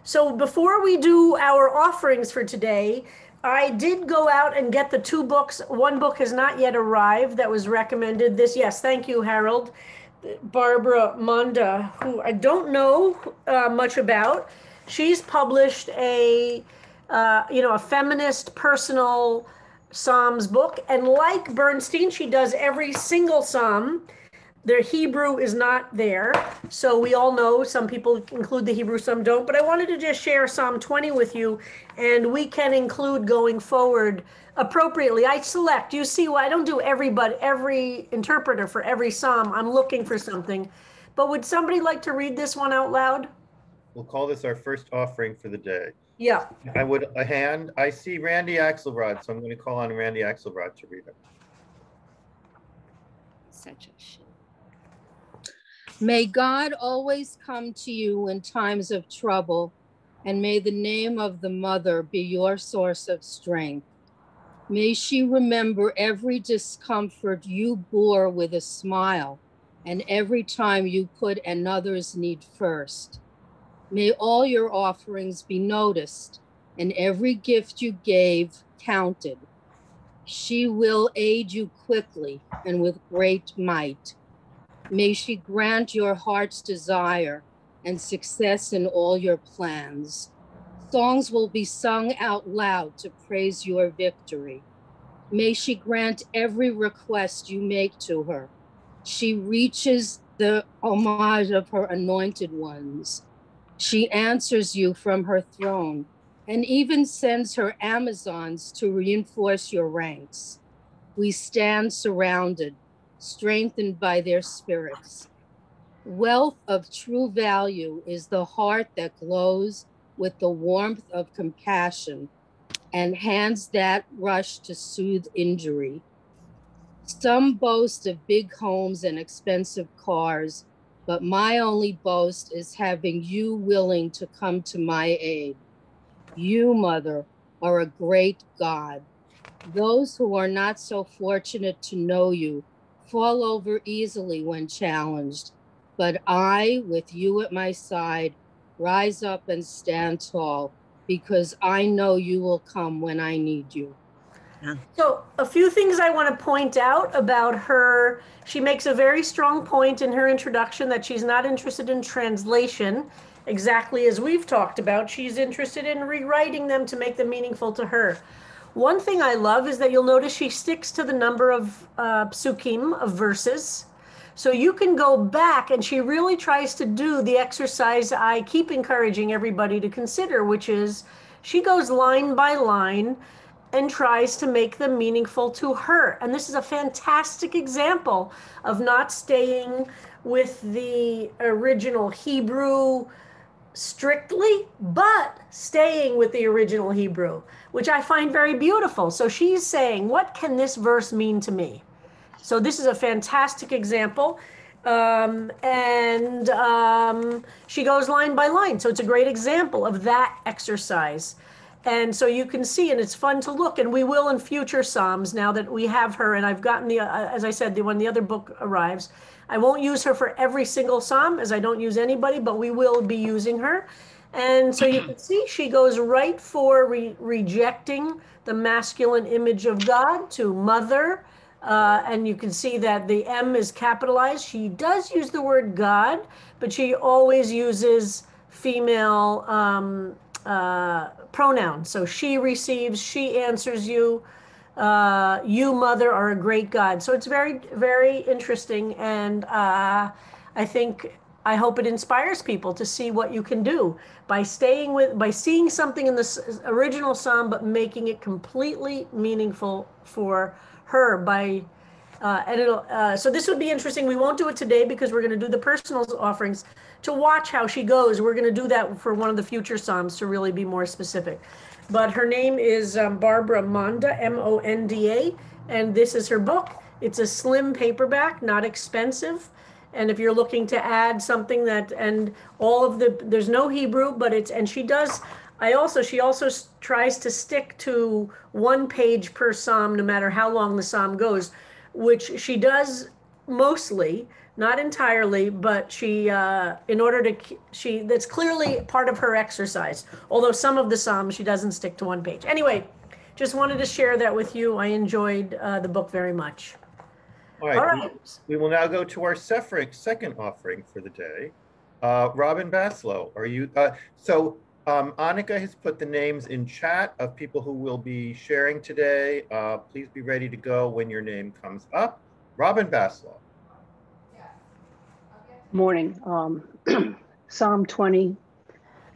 So before we do our offerings for today, I did go out and get the two books. One book has not yet arrived that was recommended. This, yes, thank you, Harold. Barbara Monda, who I don't know much about. She's published a feminist personal Psalms book. And like Bernstein, she does every single Psalm. Their Hebrew is not there. So we all know some people include the Hebrew, some don't. But I wanted to just share Psalm 20 with you, and we can include going forward appropriately. I select, you see, I don't do every interpreter for every Psalm. I'm looking for something. But would somebody like to read this one out loud? We'll call this our first offering for the day. Yeah. I see Randy Axelrod, so I'm going to call on Randy Axelrod to read it. Such a shit. May God always come to you in times of trouble, and may the name of the mother be your source of strength. May she remember every discomfort you bore with a smile, and every time you put another's need first. May all your offerings be noticed, and every gift you gave counted. She will aid you quickly and with great might. May she grant your heart's desire and success in all your plans. Songs will be sung out loud to praise your victory. May she grant every request you make to her. She reaches the homage of her anointed ones. She answers you from her throne and even sends her Amazons to reinforce your ranks. We stand surrounded, strengthened by their spirits. Wealth of true value is the heart that glows with the warmth of compassion and hands that rush to soothe injury. Some boast of big homes and expensive cars, but my only boast is having you willing to come to my aid. You, Mother, are a great God. Those who are not so fortunate to know you fall over easily when challenged, but I, with you at my side, rise up and stand tall because I know you will come when I need you. So a few things I want to point out about her. She makes a very strong point in her introduction that she's not interested in translation, exactly as we've talked about. She's interested in rewriting them to make them meaningful to her. One thing I love is that you'll notice she sticks to the number of psukim, of verses. So you can go back, and she really tries to do the exercise I keep encouraging everybody to consider, which is she goes line by line and tries to make them meaningful to her. And this is a fantastic example of not staying with the original Hebrew strictly, but staying with the original Hebrew, which I find very beautiful. So she's saying, what can this verse mean to me? So this is a fantastic example. She goes line by line. So it's a great example of that exercise. And so you can see, and it's fun to look, and we will in future Psalms now that we have her, and I've gotten as I said, when the other book arrives, I won't use her for every single Psalm, as I don't use anybody, but we will be using her. And so you can see she goes right for rejecting the masculine image of God to mother, and you can see that the M is capitalized. She does use the word God, but she always uses female pronoun. So she receives, she answers you, you, Mother, are a great God. So it's very, very interesting. And I hope it inspires people to see what you can do by seeing something in the original Psalm, but making it completely meaningful for her so this would be interesting. We won't do it today because we're going to do the personal offerings to watch how she goes. We're going to do that for one of the future Psalms to really be more specific. But her name is Barbara Monda, M-O-N-D-A, and this is her book. It's a slim paperback, not expensive. And if you're looking to add something there's no Hebrew, but she also tries to stick to one page per Psalm, no matter how long the Psalm goes, which she does mostly, not entirely, but she, in order to, that's clearly part of her exercise. Although some of the Psalms, she doesn't stick to one page. Anyway, just wanted to share that with you. I enjoyed the book very much. All All right, right. we will now go to our second offering for the day. Robin Baslow, are you, Annika has put the names in chat of people who will be sharing today. Please be ready to go when your name comes up. Robin Baslow. Morning. Psalm 20,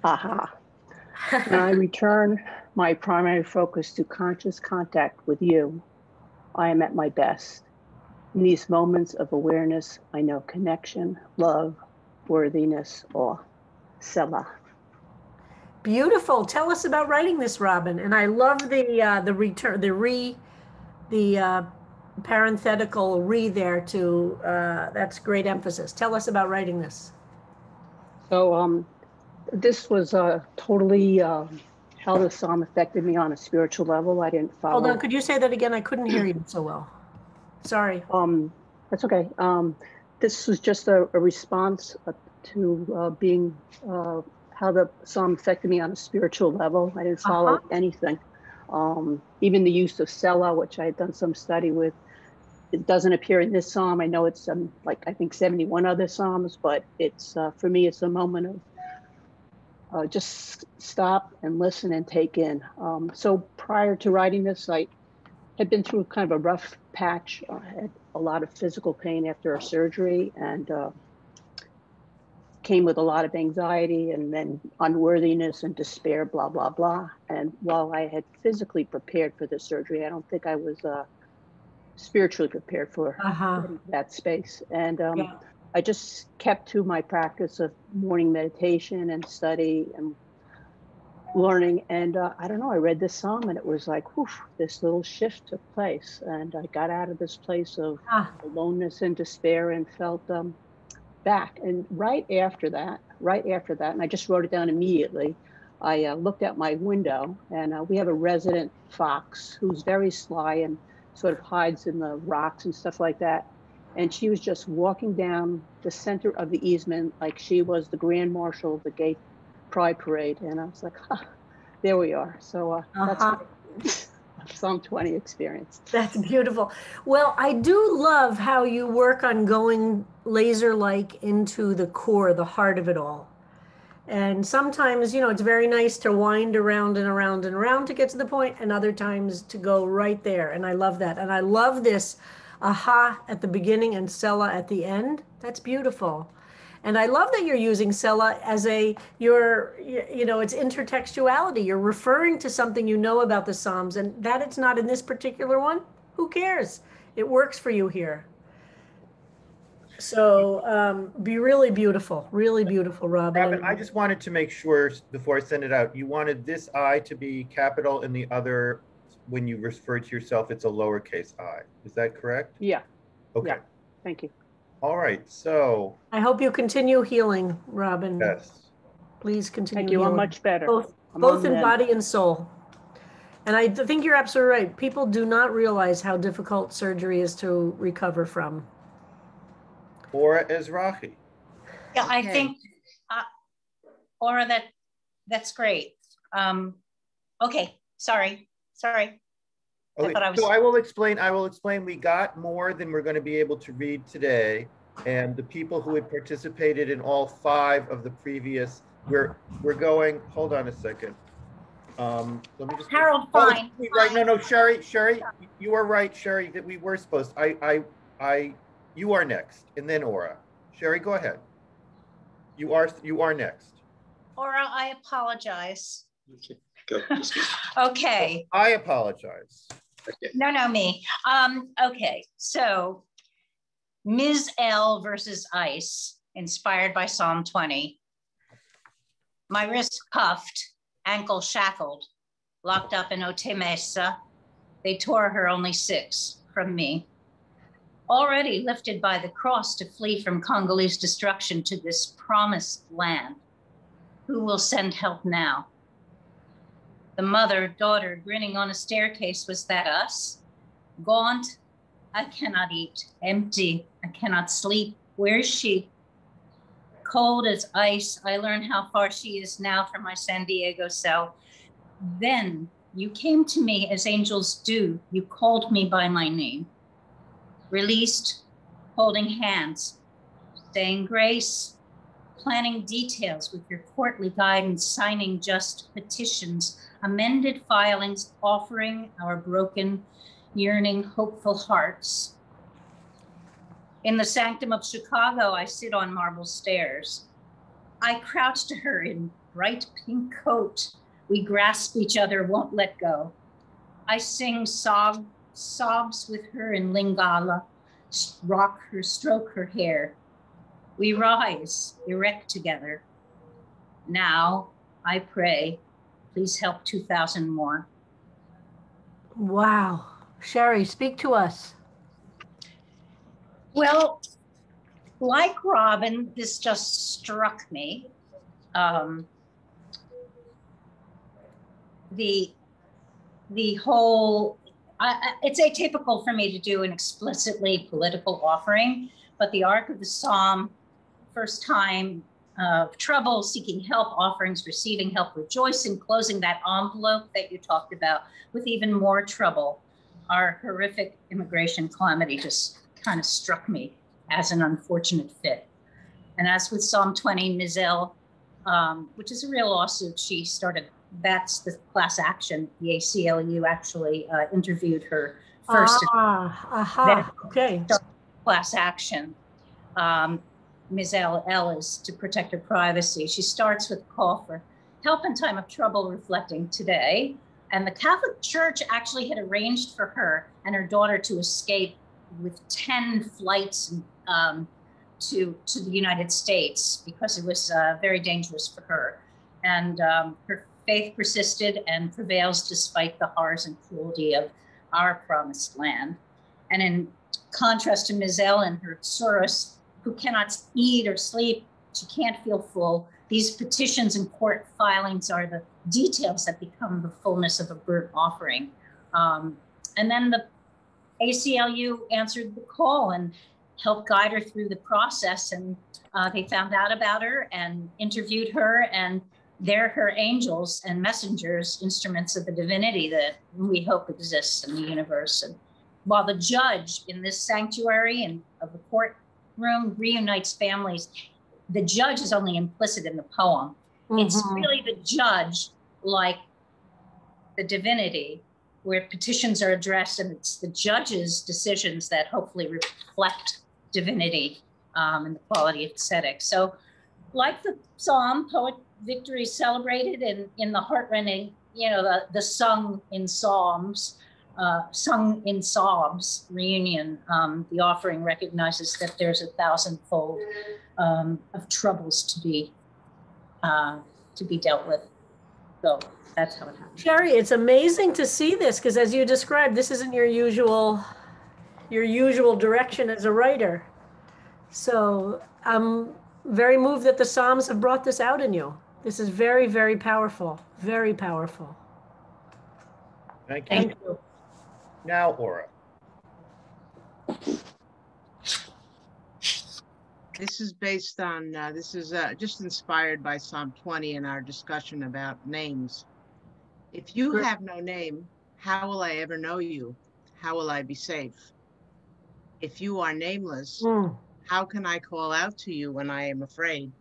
aha. When I return my primary focus to conscious contact with you, I am at my best. In these moments of awareness, I know connection, love, worthiness, awe. Selah. Beautiful. Tell us about writing this, Robin. And I love the return, the parenthetical re there too. That's great emphasis. Tell us about writing this. So this was totally how the psalm affected me on a spiritual level. I didn't follow. Hold on, could you say that again? I couldn't hear you so well. Sorry. That's okay. This was just a response to being how the psalm affected me on a spiritual level. I didn't follow anything. Even the use of Selah, which I had done some study with, it doesn't appear in this psalm. I know it's like I think 71 other psalms, but it's for me, it's a moment of just stop and listen and take in. So prior to writing this, I had been through kind of a rough patch. I had a lot of physical pain after a surgery and came with a lot of anxiety and then unworthiness and despair, blah, blah, blah. And while I had physically prepared for the surgery, I don't think I was spiritually prepared for that space. And I just kept to my practice of morning meditation and study and learning. And I don't know, I read this psalm and it was like, whew, this little shift took place. And I got out of this place of aloneness and despair and felt back. And right after that, and I just wrote it down immediately, I looked out my window and we have a resident fox who's very sly and sort of hides in the rocks and stuff like that. And she was just walking down the center of the easement like she was the grand marshal of the gay pride parade. And I was like, there we are. So that's my Psalm 20 experience. That's beautiful. Well, I do love how you work on going laser-like into the core, the heart of it all. And sometimes, you know, it's very nice to wind around and around and around to get to the point, and other times to go right there. And I love that. And I love this aha at the beginning and Selah at the end. That's beautiful. And I love that you're using Selah as it's intertextuality. You're referring to something you know about the Psalms, and that it's not in this particular one, who cares? It works for you here. So be really beautiful, Robin. Robin, I just wanted to make sure before I send it out, you wanted this I to be capital and the other, when you refer to yourself, it's a lowercase I. Is that correct? Yeah. Okay. Yeah. Thank you. All right. So I hope you continue healing, Robin. yes. Please continue Thank you. healing. I'm much better. Both in body and soul. And I think you're absolutely right. People do not realize how difficult surgery is to recover from. Ora Ezrahi. Yeah, I think, Ora, that's great. Okay, sorry. Okay. I So I will explain. We got more than we're going to be able to read today. And the people who had participated in all 5 of the previous, we're going, hold on a second. Let me just. Harold, fine. Right, no, Sherry, you are right, Sherry, that we were supposed, you are next, and then Ora. Sherry, go ahead. You are next. Ora, I apologize. Okay, go. Okay. I apologize. Okay. No, me. Okay, so Ms. L versus Ice, inspired by Psalm 20. My wrist cuffed, ankle shackled, locked up in Otemesa. They tore her only 6 from me. Already lifted by the cross to flee from Congolese destruction to this promised land. Who will send help now? The mother, daughter grinning on a staircase, was that us? Gaunt, I cannot eat. Empty. I cannot sleep. Where is she? Cold as ice. I learn how far she is now from my San Diego cell. Then you came to me as angels do. You called me by my name. Released, holding hands, saying grace, planning details with your courtly guidance, signing just petitions, amended filings, offering our broken, yearning, hopeful hearts. In the sanctum of Chicago, I sit on marble stairs. I crouch to her in bright pink coat. We grasp each other, won't let go. I sing sobs with her in Lingala, rock her, stroke her hair. We rise, erect together. Now I pray, please help 2,000 more. Wow. Sherry, speak to us. Well, like Robin, this just struck me. The whole, it's atypical for me to do an explicitly political offering, but the arc of the psalm, first time of trouble, seeking help, offerings, receiving help, rejoicing, closing that envelope that you talked about with even more trouble. Our horrific immigration calamity just kind of struck me as an unfortunate fit. And as with Psalm 20, Mizelle, which is a real lawsuit, she started, that's the class action. The ACLU actually interviewed her first. Okay. Class action. Ms. L is to protect her privacy. She starts with a call for help in time of trouble, reflecting today. And the Catholic Church actually had arranged for her and her daughter to escape with 10 flights to the United States because it was very dangerous for her. And her faith persisted and prevails despite the horrors and cruelty of our promised land. And in contrast to Mizelle and her Soros, who cannot eat or sleep, she can't feel full. These petitions and court filings are the details that become the fullness of a burnt offering. And then the ACLU answered the call and helped guide her through the process. And they found out about her and interviewed her, and they're her angels and messengers, instruments of the divinity that we hope exists in the universe. And while the judge in this sanctuary and of the courtroom reunites families, the judge is only implicit in the poem. Mm-hmm. It's really the judge, like the divinity, where petitions are addressed, and it's the judge's decisions that hopefully reflect divinity and the quality of ascetic. So like the psalm, poet victory celebrated in the heartrending, the sung in psalms reunion, the offering recognizes that there's 1,000-fold of troubles to be dealt with. So that's how it happens. Sherry, it's amazing to see this because, as you described, this isn't your usual direction as a writer. So I'm very moved that the Psalms have brought this out in you. This is very, very powerful. Very powerful. Thank you. Now, Aura. This is based on, just inspired by Psalm 20 and our discussion about names. If you have no name, how will I ever know you? How will I be safe? If you are nameless, how can I call out to you when I am afraid?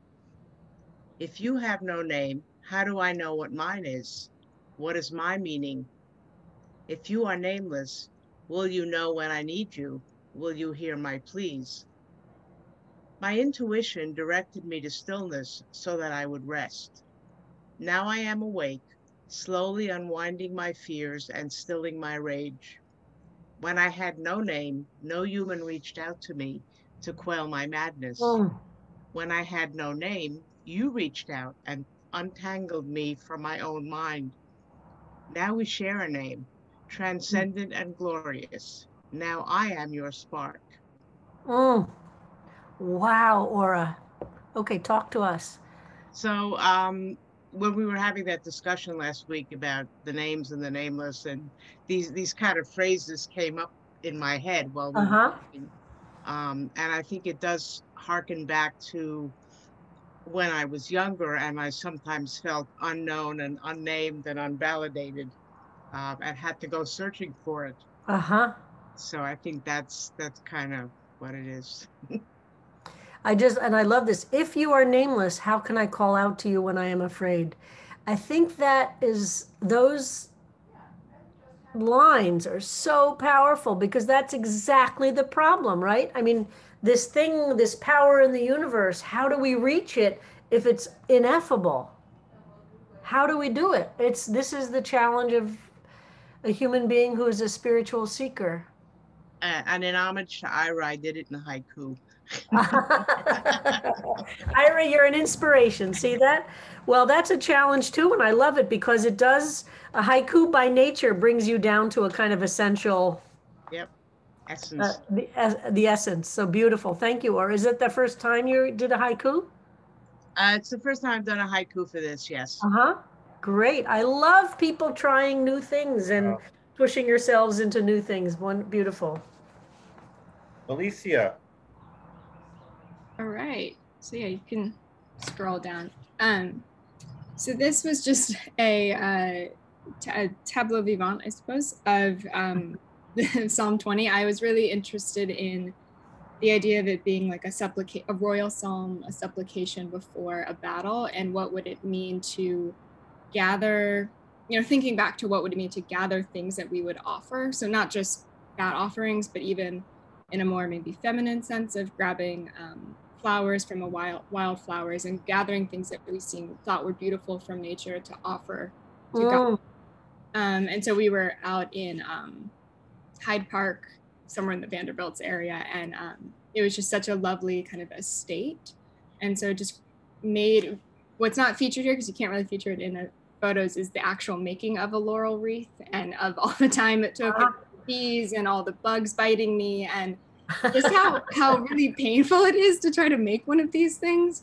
If you have no name, how do I know what mine is? What is my meaning? If you are nameless, will you know when I need you? Will you hear my pleas? My intuition directed me to stillness so that I would rest. Now I am awake, slowly unwinding my fears and stilling my rage. When I had no name, no human reached out to me to quell my madness. When I had no name, you reached out and untangled me from my own mind. Now we share a name, transcendent and glorious. Now I am your spark. Wow, Aura. Okay, talk to us. So when we were having that discussion last week about the names and the nameless, and these kind of phrases came up in my head while we were talking. And I think it does harken back to when I was younger and I sometimes felt unknown and unnamed and unvalidated, and had to go searching for it. So I think that's kind of what it is. And I love this. If you are nameless, how can I call out to you when I am afraid? I think that is, those lines are so powerful because that's exactly the problem, right? I mean, this thing, this power in the universe, how do we reach it if it's ineffable? How do we do it? This is the challenge of a human being who is a spiritual seeker. And in homage to Ira, I did it in haiku. Ira, you're an inspiration. See that? Well, that's a challenge too, and I love it because it does, a haiku by nature brings you down to a kind of essential, Yep, essence. the essence. So beautiful. Thank you. Or is it the first time you did a haiku? It's the first time I've done a haiku for this, yes. Great. I love people trying new things and pushing yourselves into new things. Beautiful. Alicia. All right. So yeah, you can scroll down. So this was just a tableau vivant, I suppose, of Psalm 20. I was really interested in the idea of it being like a royal psalm, a supplication before a battle, and what would it mean to gather, thinking back to what would it mean to gather things that we would offer. So not just fat offerings, but even in a more maybe feminine sense of grabbing flowers from a wildflowers and gathering things that we thought were beautiful from nature to offer to God. And so we were out in Hyde Park, somewhere in the Vanderbilt's area, and it was just such a lovely kind of estate. And so it just made, what's not featured here, because you can't really feature it in the photos, is the actual making of a laurel wreath and of all the time it took, and bees and all the bugs biting me, and just how really painful it is to try to make one of these things.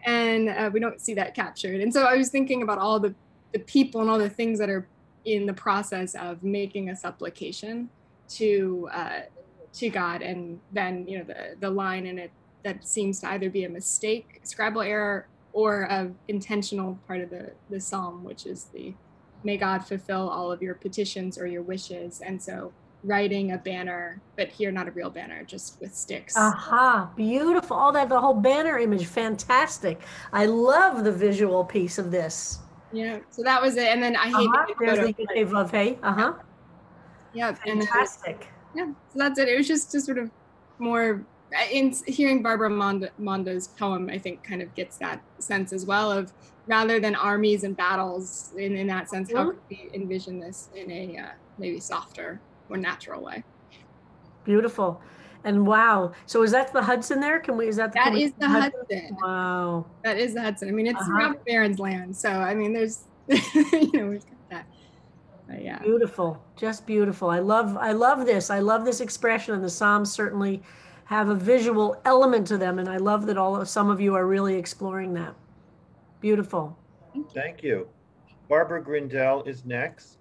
And we don't see that captured. And so I was thinking about all the people and all the things that are in the process of making a supplication to God, and then the line in it that seems to either be a mistake, Scrabble error, or an intentional part of the psalm, which is the "May God fulfill all of your petitions or your wishes." And so writing a banner, but here not a real banner, just with sticks. Beautiful. All that, the whole banner image, fantastic. I love the visual piece of this. Yeah, so that was it. And then I hate there's the UK Vav Hey. Yeah, fantastic. So that's it. It was just sort of more, in hearing Barbara Monda's poem, I think kind of gets that sense as well of, rather than armies and battles in that sense, how could we envision this in a maybe softer, more natural way? Beautiful. And wow. So is that the Hudson there? That is the Hudson. Wow. That is the Hudson. I mean, it's Robber Baron's land. So, I mean, there's, we've got that. But yeah. Beautiful. Just beautiful. I love this. I love this expression. And the Psalms certainly have a visual element to them. And I love that some of you are really exploring that. Beautiful. Thank you. Barbara Grindell is next.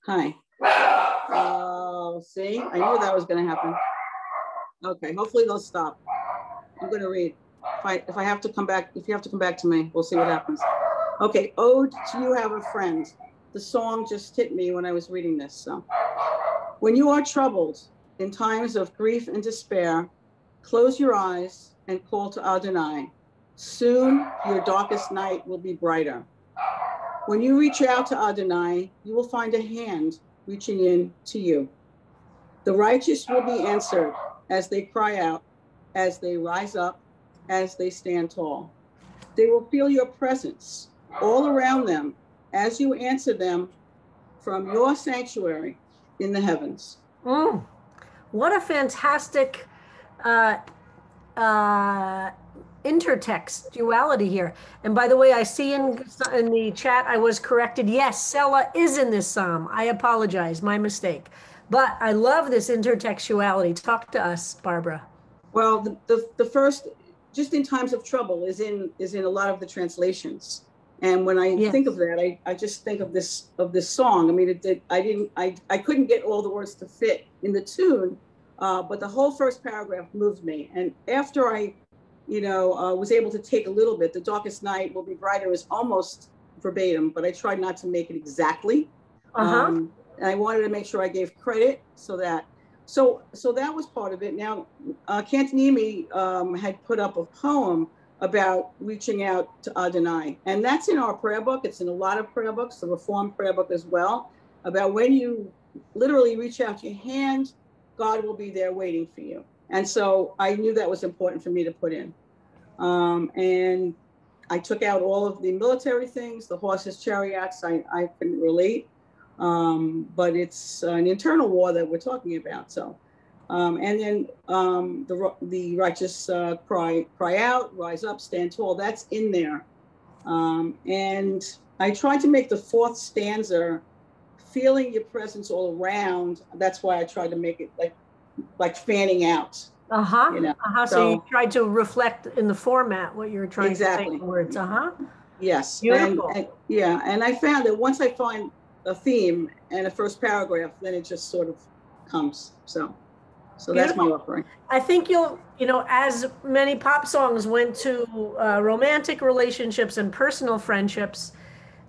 Hi. See, I knew that was going to happen. Okay, hopefully they'll stop. I'm going to read. If I have to come back, if you have to come back to me, we'll see what happens. Okay, Ode to You Have a Friend. The song just hit me when I was reading this. So, when you are troubled in times of grief and despair, close your eyes and call to Adonai. Soon your darkest night will be brighter. When you reach out to Adonai, you will find a hand reaching in to you. The righteous will be answered as they cry out, as they rise up, as they stand tall. They will feel your presence all around them as you answer them from your sanctuary in the heavens. What a fantastic intertextuality here. And by the way, I see in the chat, I was corrected. Yes, Selah is in this psalm. I apologize, my mistake. But I love this intertextuality. Talk to us, Barbara. Well, the first, just in times of trouble, is in a lot of the translations. And when I think of that, I just think of this song. I mean, I couldn't get all the words to fit in the tune, but the whole first paragraph moved me. And after I, was able to take a little bit, "The darkest night will be brighter" is almost verbatim, but I tried not to make it exactly. And I wanted to make sure I gave credit so that was part of it. Now, Cantonimi had put up a poem about reaching out to Adonai. And that's in our prayer book. It's in a lot of prayer books, the Reformed prayer book as well, about when you literally reach out your hand, God will be there waiting for you. And so I knew that was important for me to put in. And I took out all of the military things, the horses, chariots, I couldn't relate. But it's an internal war that we're talking about. So, and then the righteous cry out, rise up, stand tall. That's in there. And I tried to make the fourth stanza feeling your presence all around. That's why I tried to make it like fanning out. So you tried to reflect in the format what you were trying to say in words. Yes. Beautiful. And I found that once I find a theme and a first paragraph, then it just sort of comes. So that's my offering. I think as many pop songs went to romantic relationships and personal friendships,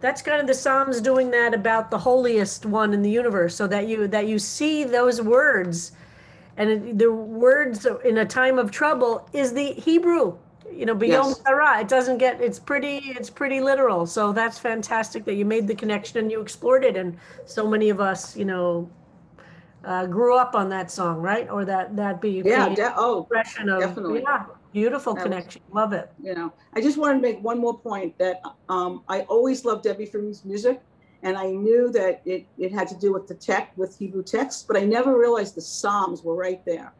that's kind of the Psalms doing that about the holiest one in the universe, so that you see those words, and the words in a time of trouble is the Hebrew. Beyond Sarah, it's pretty literal. So that's fantastic that you made the connection and you explored it. And so many of us, grew up on that song, right? Or that expression of, definitely. Beautiful connection. Love it. I just wanted to make one more point that I always loved Debbie Freeman's music. And I knew that it had to do with Hebrew text, but I never realized the Psalms were right there.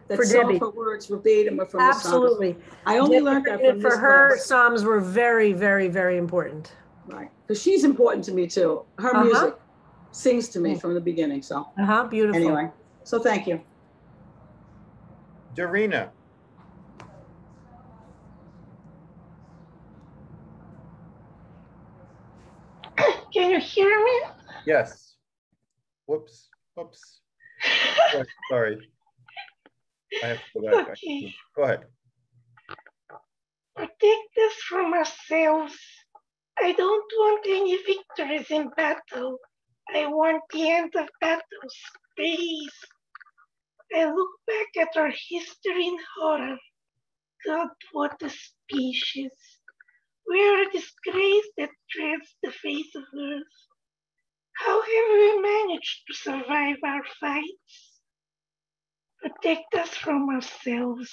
That some of her words verbatim are from the Psalms. Absolutely. I only learned that from for her. Psalms were very, very, very important. Right, because she's important to me too. Her music sings to me from the beginning. So beautiful. Anyway, so thank you, Darina. Can you hear me? Yes. Whoops. Sorry. I have to go back. Okay. Go ahead. Protect us from ourselves. I don't want any victories in battle. I want the end of battles, please. I look back at our history in horror. God, what a species. We're a disgrace that treads the face of earth. How have we managed to survive our fights? Protect us from ourselves.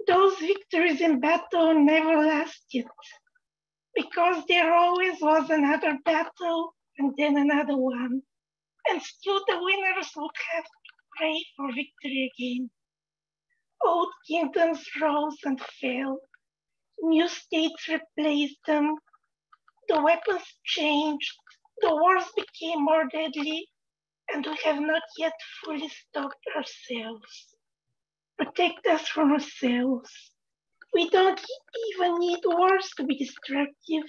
Those victories in battle never lasted, because there always was another battle and then another one, and still the winners would have to pray for victory again. Old kingdoms rose and fell, new states replaced them, the weapons changed, the wars became more deadly, and we have not yet fully stopped ourselves. Protect us from ourselves. We don't even need wars to be destructive,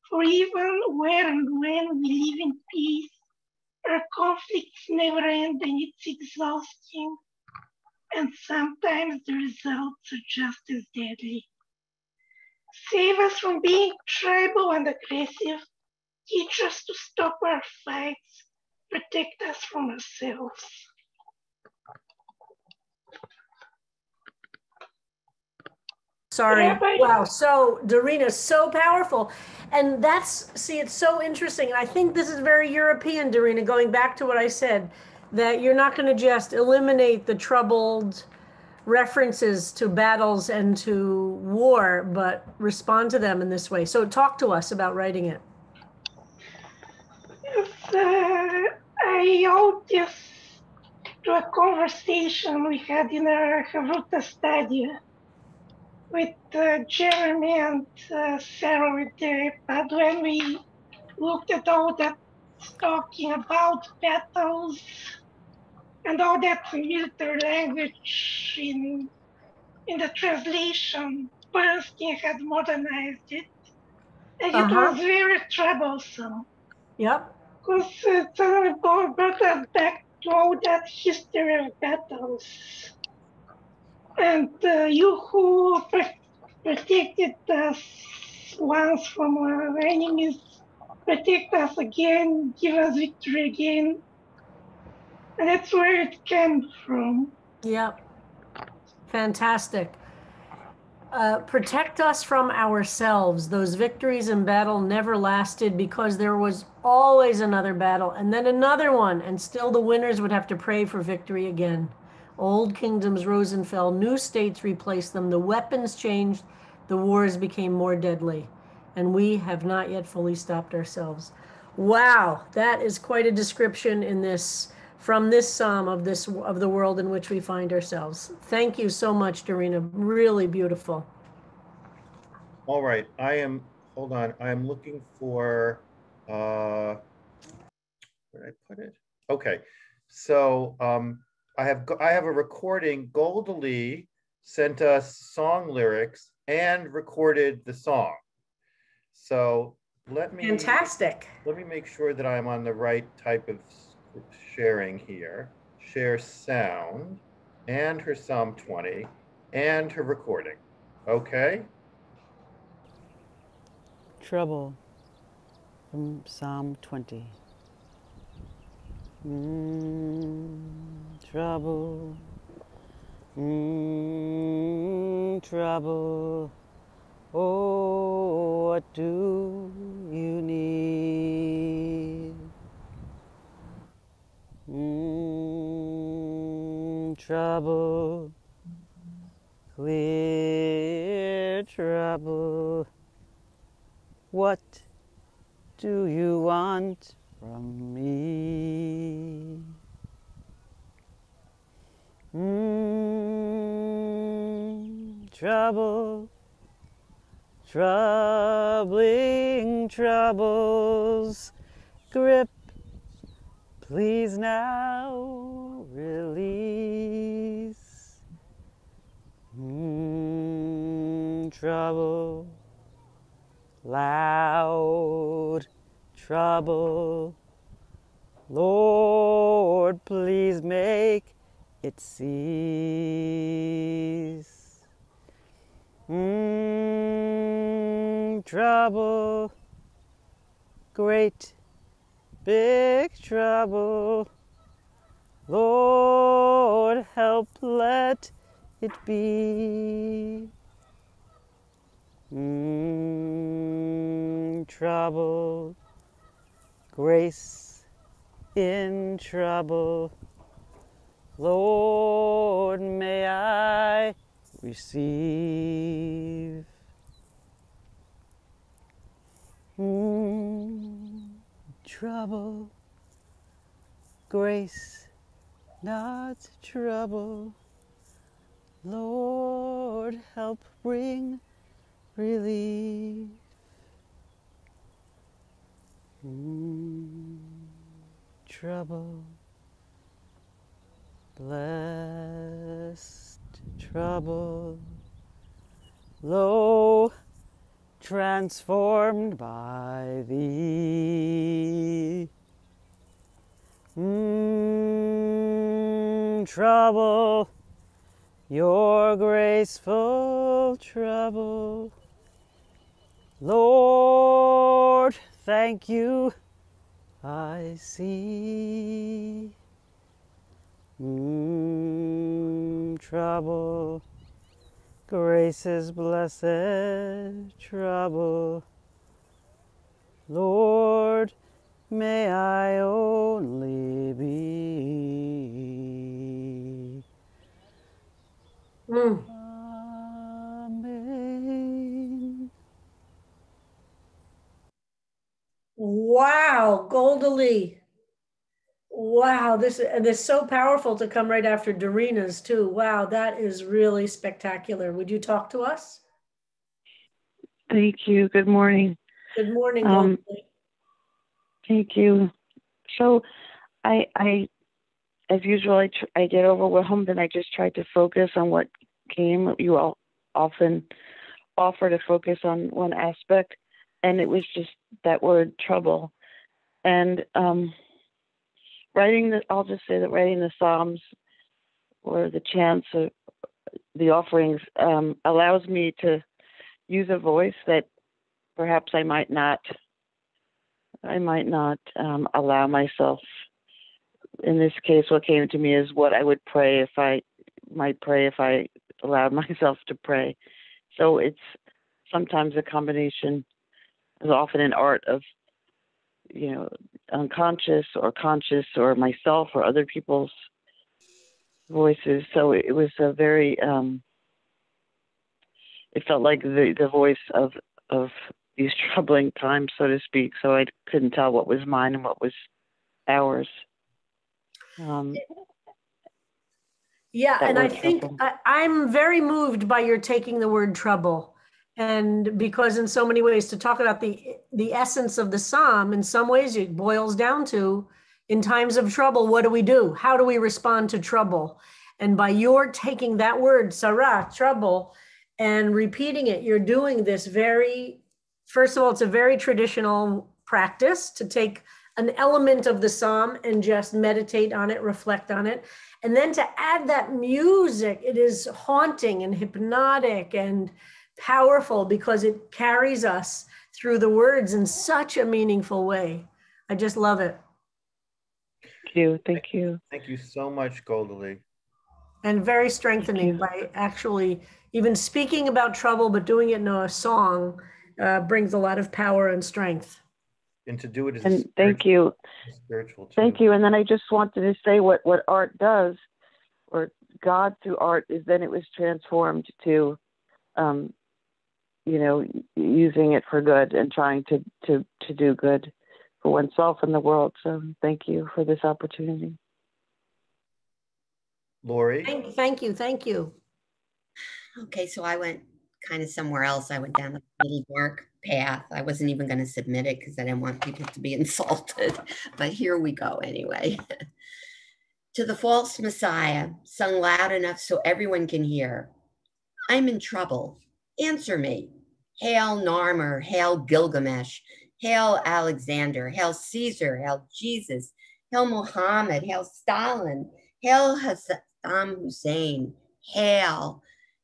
for even where and when we live in peace, our conflicts never end and it's exhausting, and sometimes the results are just as deadly. Save us from being tribal and aggressive, teach us to stop our fights, protect us from ourselves. Sorry. Rabbi. Wow. So, Darina, so powerful. And it's so interesting. And I think this is very European, Darina, going back to what I said, that you're not going to just eliminate the troubled references to battles and to war, but respond to them in this way. So talk to us about writing it. I owe this to a conversation we had in our Havruta study with Jeremy and Sarah with the but when we looked at all that talking about battles and all that military language in the translation, Bernstein had modernized it. And it Uh-huh. was very troublesome. Yep. Because it brought us back to all that history of battles. And you who protected us once from our enemies, protect us again, give us victory again. And that's where it came from. Yep. Fantastic. Protect us from ourselves. Those victories in battle never lasted because there was always another battle and then another one, and still the winners would have to pray for victory again. Old kingdoms rose and fell, new states replaced them, the weapons changed, the wars became more deadly, and we have not yet fully stopped ourselves. Wow, that is quite a description in this from this psalm of the world in which we find ourselves. Thank you so much, Dorina. Really beautiful. All right, hold on, I am looking for, where did I put it? Okay, so I have a recording. Golda Lee sent us song lyrics and recorded the song. So Fantastic. Let me make sure that I'm on the right type of sharing here. Share sound and her Psalm 20 and her recording. Okay. Trouble from Psalm 20. Trouble, trouble. Oh, what do you need? Trouble, clear trouble. What do you want from me? Trouble, troubling troubles, grip, please now release. Trouble, loud trouble, Lord, please make it cease. Trouble, great big trouble, Lord, help let it be. Trouble, grace in trouble, Lord, may I receive. Trouble, grace, not trouble, Lord, help bring relief. Trouble, blessed trouble, low, transformed by thee. Trouble, your graceful trouble, Lord, thank you, I see. Trouble, grace's blessed trouble, Lord, may I only be. Amen. Wow, Golda Lee. Wow, this is so powerful to come right after Dorina's too. Wow, that is really spectacular. Would you talk to us? Thank you. Good morning. Good morning, Golda Lee. Thank you. So I as usual, I get overwhelmed and I just try to focus on what came. You all often offer to focus on one aspect. and it was just that word trouble. And I'll just say that writing the Psalms or the chants or the offerings allows me to use a voice that perhaps I might not allow myself. In this case, what came to me is what I would pray if I allowed myself to pray. So it's sometimes a combination, as often in art, of unconscious or conscious or myself or other people's voices. So it was a very it felt like the voice of these troubling times, so to speak. So I couldn't tell what was mine and what was ours. Yeah, and I think trouble. I'm very moved by your taking the word trouble. And because in so many ways, to talk about the essence of the psalm, in some ways it boils down to, in times of trouble, what do we do? How do we respond to trouble? And by your taking that word, sarah, trouble, and repeating it, you're doing this first of all, it's a very traditional practice to take an element of the psalm and just meditate on it, reflect on it. And then to add that music, it is haunting and hypnotic and powerful because it carries us through the words in such a meaningful way. I just love it. Thank you. Thank you so much, Goldalee. And very strengthening by actually even speaking about trouble, but doing it in a song brings a lot of power and strength. And to do it as thank you. Spiritual too. Thank you. And then I just wanted to say what art does, or God through art, is then it was transformed to using it for good and trying to do good for oneself and the world. So thank you for this opportunity. Lori? Thank you. Okay, so I went kind of somewhere else. I went down the little dark path. I wasn't even going to submit it because I didn't want people to be insulted, but here we go anyway. To the false Messiah, sung loud enough so everyone can hear. I'm in trouble. Answer me. Hail Narmer, hail Gilgamesh, hail Alexander, hail Caesar, hail Jesus, hail Muhammad, hail Stalin, hail Saddam Hussein, hail.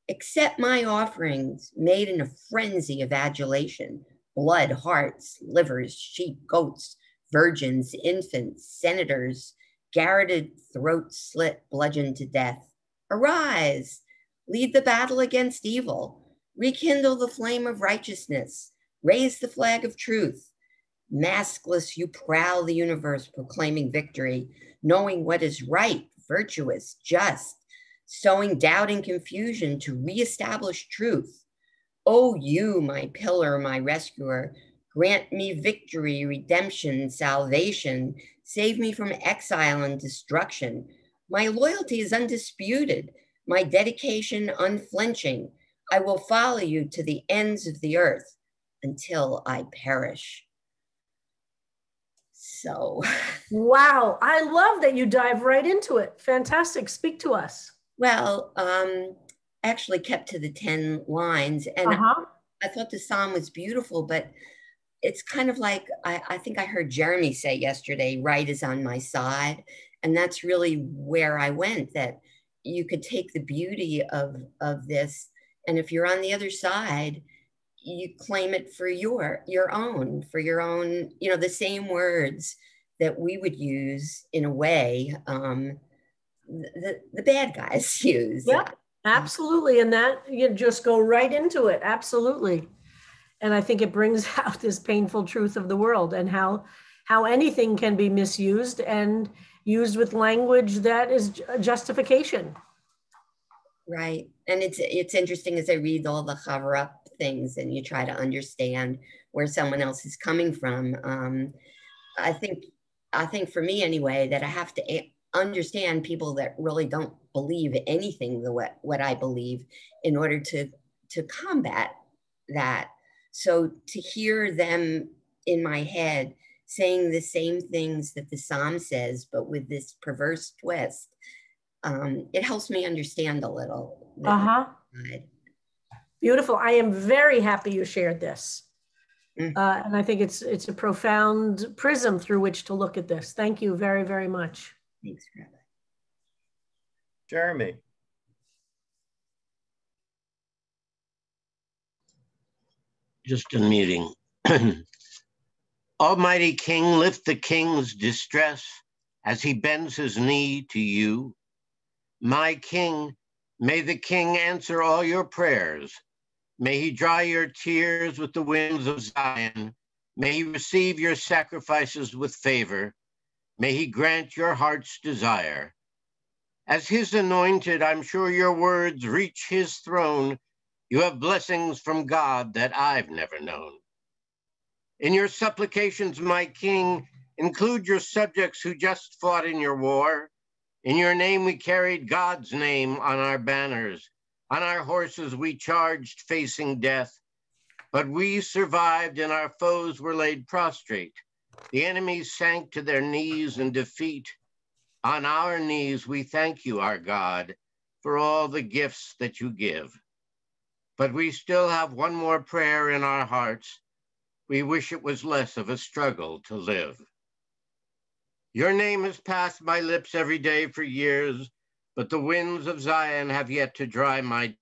Accept my offerings made in a frenzy of adulation, blood, hearts, livers, sheep, goats, virgins, infants, senators, garroted, throat slit, bludgeoned to death. Arise, lead the battle against evil, rekindle the flame of righteousness, raise the flag of truth. Maskless, you prowl the universe, proclaiming victory, knowing what is right, virtuous, just, sowing doubt and confusion to reestablish truth. O you, my pillar, my rescuer, grant me victory, redemption, salvation, save me from exile and destruction. My loyalty is undisputed, my dedication unflinching. I will follow you to the ends of the earth until I perish. So. Wow, I love that you dive right into it. Fantastic, speak to us. Well, actually kept to the 10 lines, and I thought the psalm was beautiful, but it's kind of like, I think I heard Jeremy say yesterday, right is on my side. And that's really where I went, that you could take the beauty of this. And if you're on the other side, you claim it for your own, the same words that we would use in a way, the bad guys use. Yeah, absolutely. And that you just go right into it. Absolutely. And I think it brings out this painful truth of the world and how anything can be misused and used with language that is justification. Right. And it's interesting as I read all the cover up things and you try to understand where someone else is coming from. I think for me anyway, that I have to understand people that really don't believe anything what I believe in order to combat that. So to hear them in my head saying the same things that the Psalm says, but with this perverse twist, it helps me understand a little. Beautiful. I am very happy you shared this. And I think it's a profound prism through which to look at this. Thank you very, very much. Thanks, Rabbi. Jeremy. Just a meeting. Almighty King, lift the king's distress as he bends his knee to you. My King, may the King answer all your prayers. May he dry your tears with the winds of Zion. May he receive your sacrifices with favor. May he grant your heart's desire. As his anointed, I'm sure your words reach his throne. You have blessings from God that I've never known. In your supplications, my King, include your subjects who just fought in your war. In your name, we carried God's name on our banners. On our horses, we charged facing death. But we survived and our foes were laid prostrate. The enemies sank to their knees in defeat. On our knees, we thank you, our God, for all the gifts that you give. But we still have one more prayer in our hearts. We wish it was less of a struggle to live. Your name has passed my lips every day for years, but the winds of Zion have yet to dry my tears.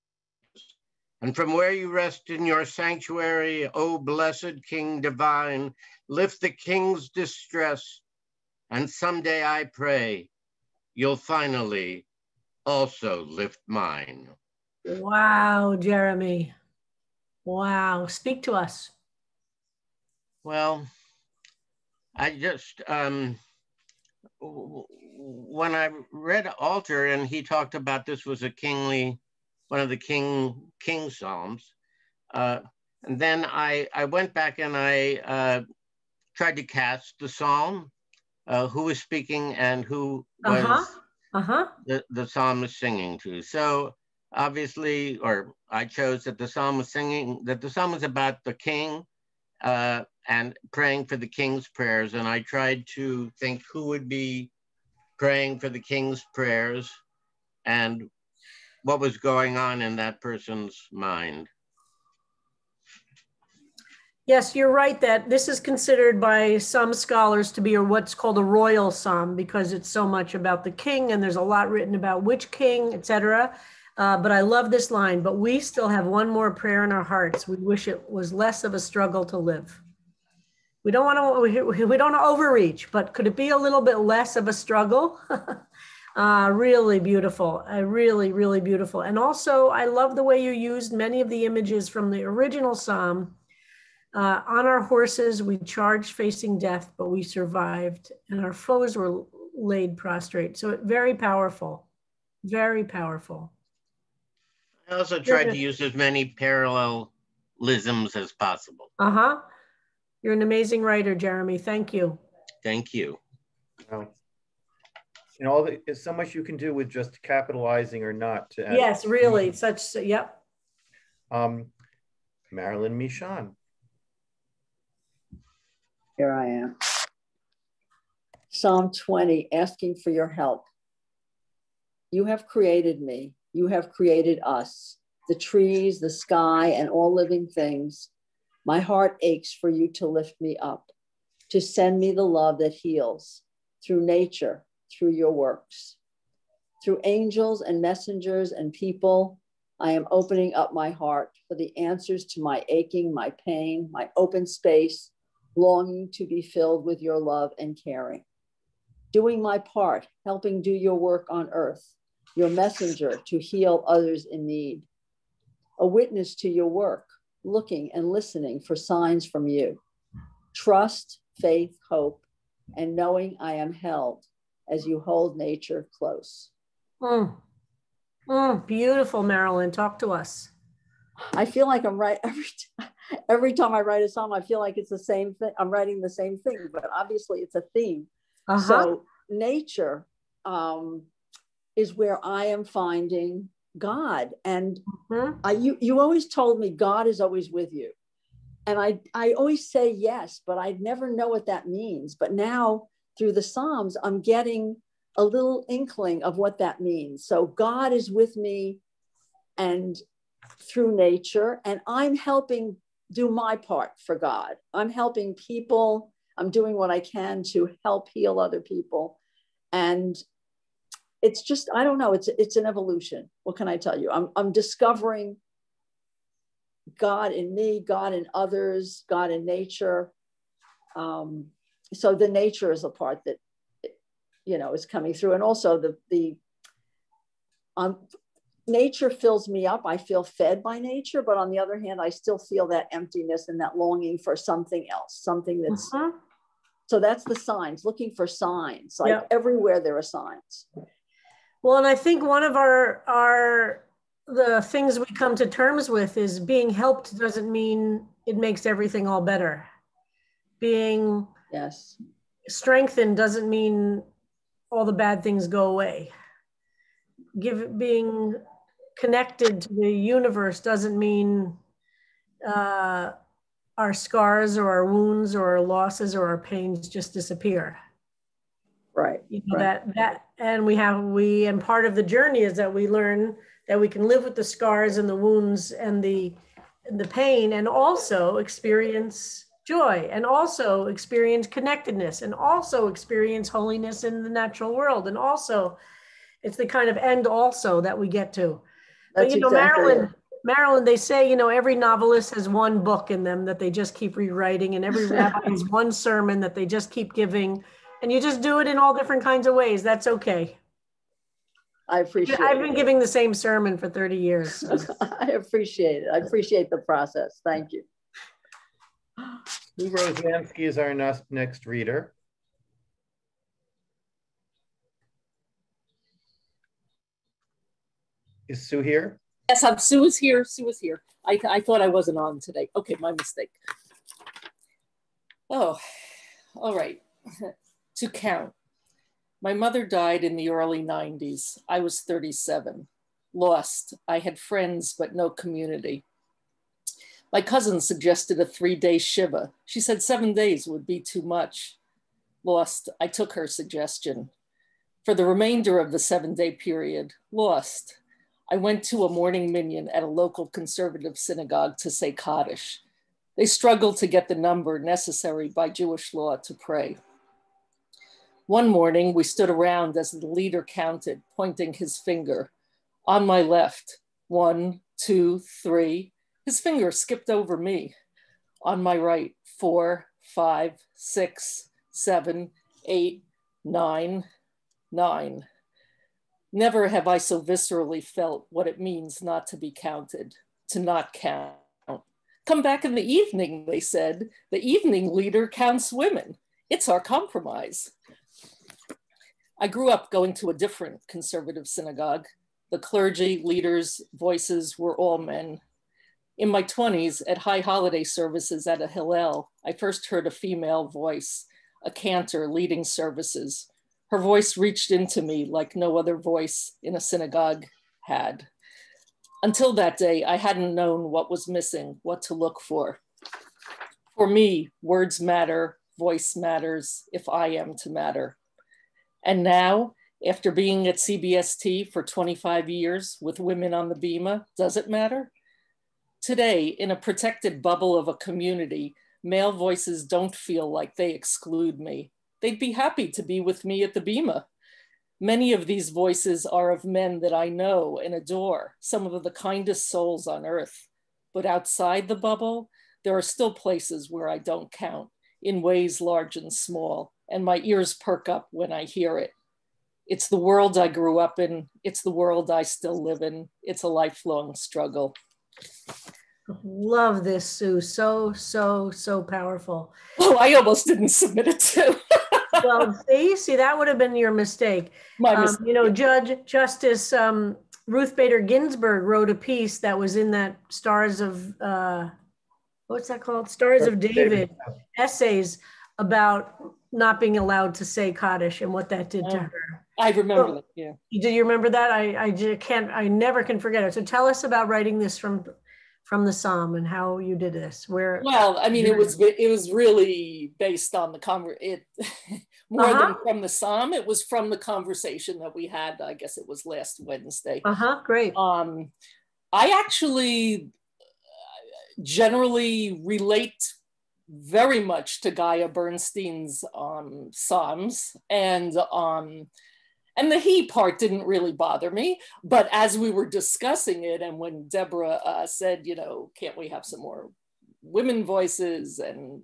And from where you rest in your sanctuary, O blessed King divine, lift the king's distress. And someday I pray you'll finally also lift mine. Wow, Jeremy. Wow. Speak to us. Well, I just, when I read Alter and he talked about this was a kingly, one of the king psalms, and then I went back and I tried to cast the psalm, who was speaking and who was the psalm was singing to. So obviously, or I chose that the psalm was singing, that the psalm was about the king, and praying for the king's prayers. And I tried to think who would be praying for the king's prayers and what was going on in that person's mind. Yes, you're right that this is considered by some scholars to be what's called a royal psalm because it's so much about the king and there's a lot written about which king, etc. But I love this line, but we still have one more prayer in our hearts. We wish it was less of a struggle to live. We don't want to overreach, but could it be a little bit less of a struggle? Really beautiful, really, really beautiful. And also I love the way you used many of the images from the original psalm. On our horses, we charged facing death, but we survived and our foes were laid prostrate. So very powerful, very powerful. I also tried to use as many parallelisms as possible. You're an amazing writer, Jeremy. Thank you. Thank you. Wow. You know, there's so much you can do with just capitalizing or not. To add yes, really. Yep. Marilyn Michon. Here I am. Psalm 20, asking for your help. You have created me. You have created us, the trees, the sky, and all living things. My heart aches for you to lift me up, to send me the love that heals through nature, through your works. Through angels and messengers and people, I am opening up my heart for the answers to my aching, my pain, my open space, longing to be filled with your love and caring. Doing my part, helping do your work on earth, your messenger to heal others in need. A witness to your work, looking and listening for signs from you. Trust, faith, hope, and knowing I am held as you hold nature close. Beautiful, Marilyn. Talk to us. I feel like I'm right every time I write a song, I feel like it's the same thing. I'm writing the same thing, but obviously it's a theme. So nature is where I am finding God. And you always told me God is always with you. And I always say yes, but I never know what that means. But now through the Psalms, I'm getting a little inkling of what that means. So God is with me and through nature, and I'm helping do my part for God. I'm helping people. I'm doing what I can to help heal other people. And it's just, I don't know, it's an evolution. What can I tell you? I'm discovering God in me, God in others, God in nature. So the nature is a part that, is coming through. And also the nature fills me up. I feel fed by nature, but on the other hand, I still feel that emptiness and that longing for something else, something that's, so that's the signs, looking for signs, like everywhere there are signs. Well, and I think one of the things we come to terms with is being helped doesn't mean it makes everything all better. Being strengthened doesn't mean all the bad things go away. Being connected to the universe doesn't mean our scars or our wounds or our losses or our pains just disappear. Right. And part of the journey is that we learn that we can live with the scars and the wounds and the pain, and also experience joy, and also experience connectedness, and also experience holiness in the natural world. And also, it's the kind of end also that we get to. That's but exactly Marilyn, they say, every novelist has one book in them that they just keep rewriting, and every rabbi has one sermon that they just keep giving, and you just do it in all different kinds of ways. That's okay. I appreciate it. I've been giving the same sermon for 30 years. So. I appreciate it. I appreciate the process. Thank you. Sue Rosansky is our next reader. Is Sue here? Yes, Sue is here. Sue is here. I thought I wasn't on today. Okay, my mistake. Oh, all right. To count. My mother died in the early 90s. I was 37. Lost. I had friends, but no community. My cousin suggested a 3-day Shiva. She said 7 days would be too much. Lost. I took her suggestion. For the remainder of the 7-day period, lost. I went to a morning minyan at a local conservative synagogue to say Kaddish. They struggled to get the number necessary by Jewish law to pray. One morning, we stood around as the leader counted, pointing his finger. On my left, 1, 2, 3. His finger skipped over me. On my right, 4, 5, 6, 7, 8, 9, 9. Never have I so viscerally felt what it means not to be counted, to not count. Come back in the evening, they said. The evening leader counts women. It's our compromise. I grew up going to a different conservative synagogue. The clergy, leaders, voices were all men. In my 20s, at high holiday services at a Hillel, I first heard a female voice, a cantor leading services. Her voice reached into me like no other voice in a synagogue had. Until that day, I hadn't known what was missing, what to look for. For me, words matter, voice matters, if I am to matter. And now, after being at CBST for 25 years with women on the Bima, does it matter? Today, in a protected bubble of a community, male voices don't feel like they exclude me. They'd be happy to be with me at the Bima. Many of these voices are of men that I know and adore, some of the kindest souls on earth. But outside the bubble, there are still places where I don't count, in ways large and small, and my ears perk up when I hear it. It's the world I grew up in. It's the world I still live in. It's a lifelong struggle. Love this, Sue. So, so, so powerful. Oh, I almost didn't submit it too. Well, see, that would have been your mistake. My mistake. Justice Ruth Bader Ginsburg wrote a piece that was in that Stars of, what's that called? Stars of David essays about not being allowed to say Kaddish and what that did to her. I remember that, yeah. Do you remember that? I never can forget it. So tell us about writing this from the Psalm and how you did this. Well, I mean, it was really based on the more than from the Psalm. It was from the conversation that we had. I guess it was last Wednesday. Great. I actually generally relate very much to Gaia Bernstein's Psalms, and the he part didn't really bother me. But as we were discussing it, and when Deborah said, you know, can't we have some more women voices? And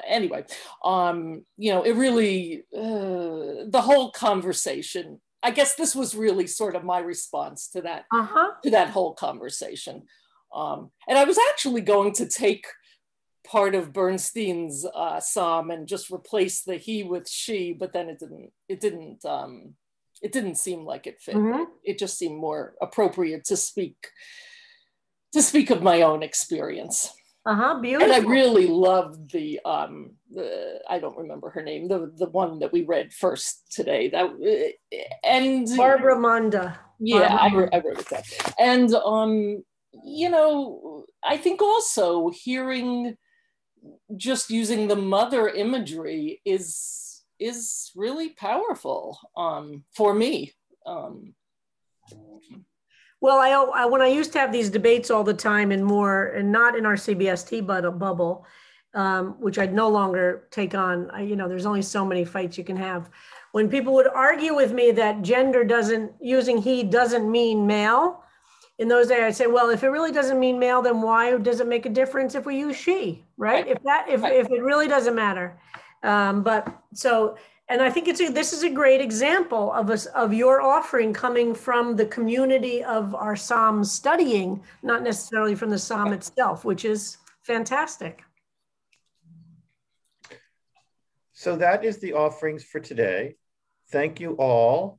anyway, you know, it really, the whole conversation, I guess this was really sort of my response to that whole conversation. And I was actually going to take part of Bernstein's psalm and just replace the he with she, but then it didn't seem like it fit. It just seemed more appropriate to speak of my own experience. Beautiful. And I really loved the I don't remember her name, the one that we read first today. And Barbara Munda. Yeah, I wrote it down. And you know, I think also hearing, just using the mother imagery is really powerful for me. Well, when I used to have these debates all the time and not in our CBST bubble, which I'd no longer take on. You know, there's only so many fights you can have. When people would argue with me that using he doesn't mean male, in those days I'd say, well, if it really doesn't mean male, then why does it make a difference if we use she, right? If it really doesn't matter. And I think this is a great example of your offering coming from the community of our Psalm studying, not necessarily from the Psalm itself, which is fantastic. So that is the offerings for today. Thank you all.